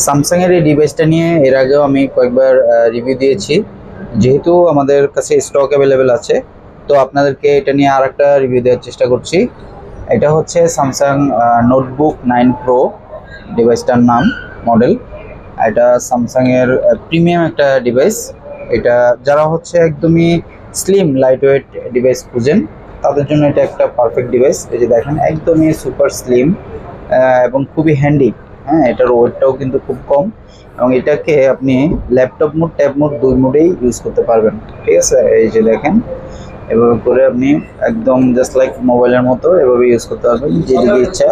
Samsung এর এই ডিভাইসটা নিয়ে এর আগেও আমি কয়েকবার রিভিউ দিয়েছি। যেহেতু আমাদের কাছে স্টক অ্যাভেলেবেল আছে, তো আপনাদেরকে এটা নিয়ে আর একটা রিভিউ দেওয়ার চেষ্টা করছি। এটা হচ্ছে স্যামসাং নোটবুক 9 প্রো, ডিভাইসটার নাম, মডেল। এটা স্যামসাং এর প্রিমিয়াম একটা ডিভাইস। এটা যারা হচ্ছে একদমই স্লিম লাইট ওয়েট ডিভাইস খুঁজেন, তাদের জন্য এটা একটা পারফেক্ট ডিভাইস। এই যে দেখেন, একদমই সুপার স্লিম এবং খুবই হ্যান্ডি। হ্যাঁ, এটার ওয়েটটাও কিন্তু খুব কম, এবং এটাকে আপনি ল্যাপটপ মোড, ট্যাব মোড, দুই মোডেই ইউজ করতে পারবেন। ঠিক আছে, এই যে দেখেন, এভাবে করে আপনি একদম জাস্ট লাইক মোবাইলের মতো এভাবে ইউজ করতে পারবেন যেদিকে ইচ্ছা।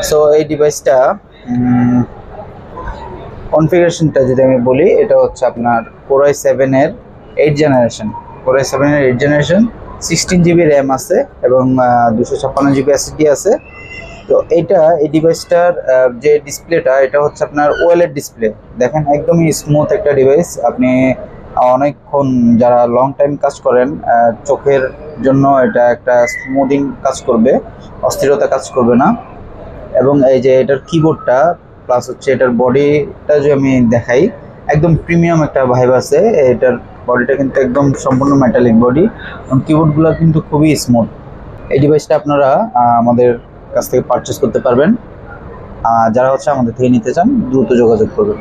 সো এই ডিভাইসটা কনফিগারেশনটা যদি আমি বলি, এটা হচ্ছে আপনার Core i7 এর 8 জেনারেশন। Core i7 এর 8 জেনারেশন, 16 GB র্যাম আছে এবং 256 GB SSD আছে। তো এইটা, এই ডিভাইসটার যে ডিসপ্লেটা, এটা হচ্ছে আপনার ওএলইডি ডিসপ্লে। দেখেন, একদমই স্মুথ একটা ডিভাইস। আপনি অনেকক্ষণ, যারা লং টাইম কাজ করেন, চোখের জন্য এটা একটা স্মুদিং কাজ করবে, অস্থিরতা কাজ করবে না। এবং এই যে এটার কিবোর্ডটা প্লাস হচ্ছে এটার বডিটা যদি আমি দেখাই, একদম প্রিমিয়াম একটা ভাইব আছে। এটার বডিটা কিন্তু একদম সম্পূর্ণ মেটালিক বডি, এবং কিবোর্ডগুলো কিন্তু খুবই স্মুথ। এই ডিভাইসটা আপনারা আমাদের কাছ থেকে পারচেস করতে পারবেন। যারা হচ্ছে আমাদের থেকে নিতে চান, দ্রুত যোগাযোগ করবেন।